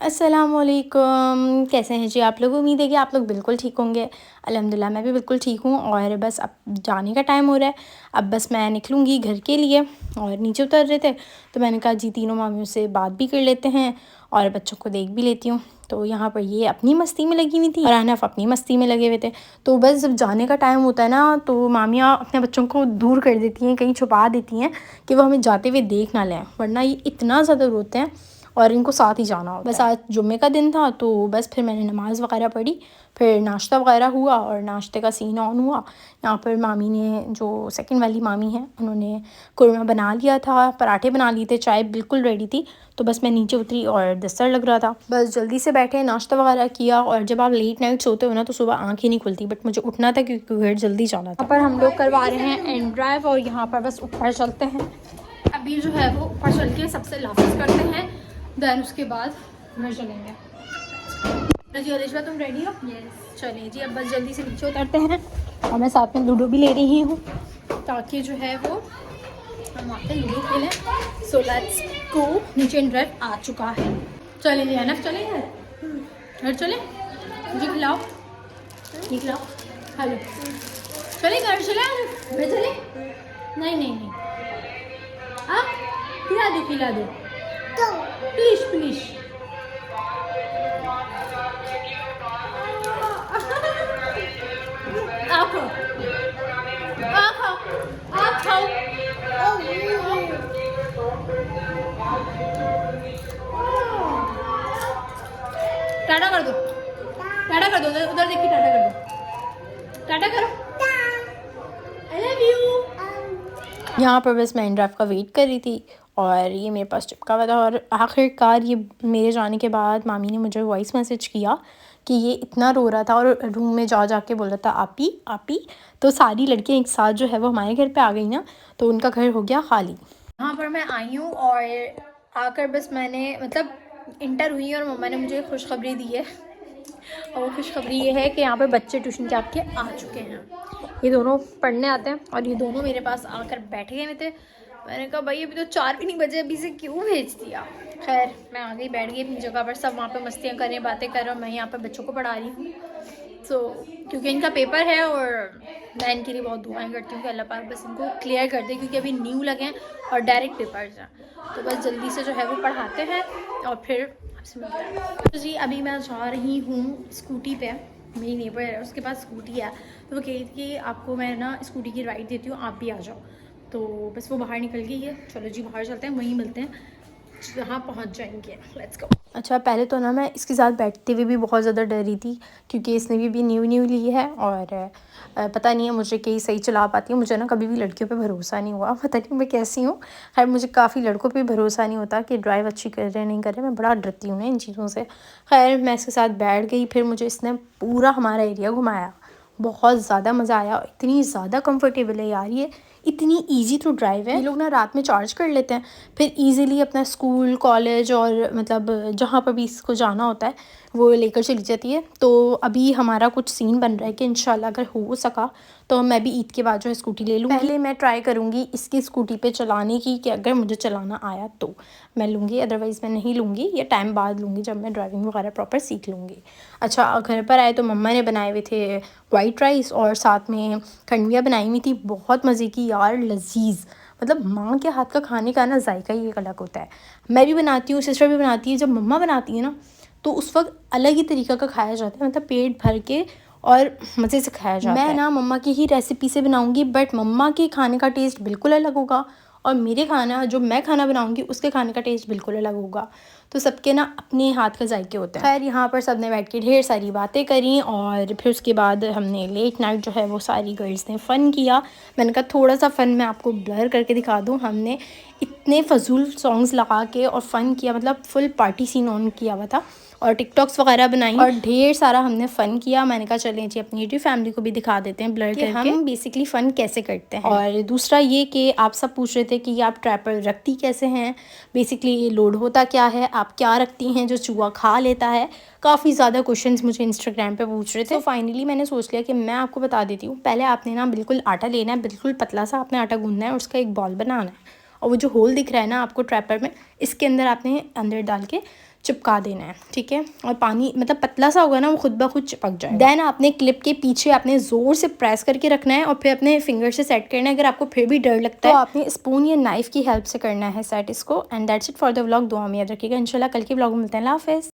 अस्सलामुअलैकुम, कैसे हैं जी आप लोग। उम्मीद है कि आप लोग बिल्कुल ठीक होंगे। अल्हम्दुलिल्लाह मैं भी बिल्कुल ठीक हूँ। और बस अब जाने का टाइम हो रहा है। अब बस मैं निकलूँगी घर के लिए और नीचे उतर रहे थे तो मैंने कहा जी तीनों मामियों से बात भी कर लेते हैं और बच्चों को देख भी लेती हूँ। तो यहाँ पर ये अपनी मस्ती में लगी हुई थी और अहनाफ अपनी मस्ती में लगे हुए थे। तो बस जब जाने का टाइम होता है ना तो मामियाँ अपने बच्चों को दूर कर देती हैं, कहीं छुपा देती हैं कि वो हमें जाते हुए देख ना लें, वरना ये इतना ज़्यादा रोते हैं और इनको साथ ही जाना होता है। बस आज जुम्मे का दिन था तो बस फिर मैंने नमाज़ वगैरह पढ़ी, फिर नाश्ता वगैरह हुआ और नाश्ते का सीन ऑन हुआ। यहाँ पर मामी ने, जो सेकंड वाली मामी हैं, उन्होंने कुरमा बना लिया था, पराठे बना लिए थे, चाय बिल्कुल रेडी थी। तो बस मैं नीचे उतरी और दस्तर लग रहा था, बस जल्दी से बैठे नाश्ता वगैरह किया। और जब आप लेट नाइट सोते हो ना तो सुबह आँख ही नहीं खुलती, बट मुझे उठना था क्योंकि घर जल्दी जाना था। यहाँ पर हम लोग करवा रहे हैं एंड ड्राइव और यहाँ पर बस ऊपर चलते हैं। अभी जो है वो ऊपर चल के सबसे लाफिज करते हैं, देन उसके बाद घर चलेंगे। जी अलिशा तुम रेडी हो? यस। चलिए जी अब बस जल्दी से नीचे उतरते हैं और मैं साथ में लूडो भी ले रही हूँ ताकि जो है वो हम वहाँ पे लूडो खेलें। So let's go. नीचे ड्राइव आ चुका है। चलिए जी अनफ चले घर चले जी, खिलाओ ये खिलाओ, हेलो चले घर चले, घर चले। नहीं नहीं नहीं आप खिला दो प्लीज प्लीज। आप खाओ, आप खाओ, आप खाओ। टाटा कर दो, टाटा कर दो, उधर देख के टाटा कर दो, टाटा करो, आई लव यू। यहाँ पर बस मैं ड्राइव का वेट कर रही थी और ये मेरे पास चिपका हुआ था। और आखिरकार ये मेरे जाने के बाद मामी ने मुझे वॉइस मैसेज किया कि ये इतना रो रहा था और रूम में जा के बोल रहा था आपी आपी। तो सारी लड़कियाँ एक साथ जो है वो हमारे घर पे आ गई ना, तो उनका घर हो गया खाली। यहाँ पर मैं आई हूँ और आकर बस मैंने मतलब इंटर हुई और मम्मा ने मुझे खुशखबरी दी है। और वो खुशखबरी ये है कि यहाँ पे बच्चे ट्यूशन के आपके आ चुके हैं। ये दोनों पढ़ने आते हैं और ये दोनों मेरे पास आकर बैठे हुए थे। मैंने कहा भाई अभी तो 4 भी नहीं बजे, अभी से क्यों भेज दिया। खैर मैं आ गई, बैठ गई अपनी जगह पर। सब वहाँ पे मस्तियाँ कर रहे हैं, बातें कर रहे हैं, मैं यहाँ पे बच्चों को पढ़ा रही हूँ। तो क्योंकि इनका पेपर है और मैं इनके लिए बहुत दुआएं करती हूँ कि अल्लाह पाक बस इनको क्लियर कर दे, क्योंकि अभी न्यू लगे हैं और डायरेक्ट पेपर्स हैं। तो बस जल्दी से जो है वो पढ़ाते हैं और फिर आपसे मिलते हैं। तो जी अभी मैं जा रही हूँ स्कूटी पे, मेरी नेबर है उसके पास स्कूटी है, तो वो कह रही थी कि आपको मैं ना स्कूटी की राइड देती हूँ, आप भी आ जाओ। तो बस वो बाहर निकल गई है। चलो जी बाहर चलते हैं, वहीं मिलते हैं जहाँ पहुँच जाएंगे। Let's go. अच्छा पहले तो ना मैं इसके साथ बैठते हुए भी बहुत ज़्यादा डर रही थी क्योंकि इसने भी न्यू ली है और पता नहीं है मुझे कहीं सही चला पाती है। मुझे ना कभी भी लड़कियों पे भरोसा नहीं हुआ, पता नहीं मैं कैसी हूँ। खैर मुझे काफ़ी लड़कों पे भरोसा नहीं होता कि ड्राइव अच्छी कर रहे नहीं कर रहे, मैं बड़ा डरती हूँ ना इन चीज़ों से। खैर मैं इसके साथ बैठ गई, फिर मुझे इसने पूरा हमारा एरिया घुमाया, बहुत ज़्यादा मज़ा आया। इतनी ज़्यादा कंफर्टेबल है यार, ये इतनी इजी टू ड्राइव है। ये लोग ना रात में चार्ज कर लेते हैं, फिर इजीली अपना स्कूल कॉलेज और मतलब जहाँ पर भी इसको जाना होता है वो लेकर चली जाती है। तो अभी हमारा कुछ सीन बन रहा है कि इंशाल्लाह अगर हो सका तो मैं भी ईद के बाद जो है स्कूटी ले लूँगी। पहले मैं ट्राई करूँगी इसकी स्कूटी पे चलाने की कि अगर मुझे चलाना आया तो मैं लूँगी, अदरवाइज़ मैं नहीं लूँगी, या टाइम बाद लूँगी जब मैं ड्राइविंग वगैरह प्रॉपर सीख लूँगी। अच्छा घर पर आए तो मम्मा ने बनाए हुए थे वाइट राइस और साथ में खंडवियाँ बनाई हुई थी, बहुत मज़े की यार, लजीज़। मतलब माँ के हाथ का खाने का ना जायका ही एक अलग होता है। मैं भी बनाती हूँ, सिस्टर भी बनाती है, जब मम्मा बनाती है ना तो उस वक्त अलग ही तरीक़ा का खाया जाता है, मतलब पेट भर के और मज़े से खाया जाता है। मैं ना मम्मा की ही रेसिपी से बनाऊँगी, बट मम्मा के खाने का टेस्ट बिल्कुल अलग होगा और मेरे खाना जो मैं खाना बनाऊँगी उसके खाने का टेस्ट बिल्कुल अलग होगा। तो सबके ना अपने हाथ का जायके होते हैं। खैर यहाँ पर सब ने बैठ के ढेर सारी बातें करी और फिर उसके बाद हमने लेट नाइट जो है वो सारी गर्ल्स ने फ़न किया। मैंने कहा थोड़ा सा फ़न मैं आपको ब्लर करके दिखा दूँ। हमने इतने फजूल सॉन्ग्स लगा के और फ़न किया, मतलब फुल पार्टी सीन ऑन किया हुआ था और टिकटॉक्स वगैरह बनाई और ढेर सारा हमने फ़न किया। मैंने कहा चलें जी अपनी यूट्यूब फैमिली को भी दिखा देते हैं ब्लर करके हम बेसिकली फ़न कैसे करते हैं। और दूसरा ये कि आप सब पूछ रहे थे कि आप ट्रैपर रखती कैसे हैं, बेसिकली ये लोड होता क्या है, आप क्या रखती हैं जो चूहा खा लेता है। काफ़ी ज़्यादा क्वेश्चंस मुझे इंस्टाग्राम पे पूछ रहे थे। तो फाइनली मैंने सोच लिया कि मैं आपको बता देती हूँ। पहले आपने ना बिल्कुल आटा लेना है, बिल्कुल पतला सा आपने आटा गूंदना है और उसका एक बॉल बनाना है और वो जो होल दिख रहा है ना आपको ट्रैपर में, इसके अंदर आपने अंदर डाल के चिपका देना है, ठीक है। और पानी मतलब पतला सा होगा ना, वो खुद ब खुद चिपक जाएगा। देन आपने क्लिप के पीछे आपने ज़ोर से प्रेस करके रखना है और फिर अपने फिंगर से सेट करना है। अगर आपको फिर भी डर लगता है तो आपने स्पून या नाइफ़ की हेल्प से करना है सेट इसको। And that's it for the vlog. दुआ में याद रखिएगा। इंशाल्लाह कल के व्लॉग में मिलते हैं। अल्लाह हाफ़िज़।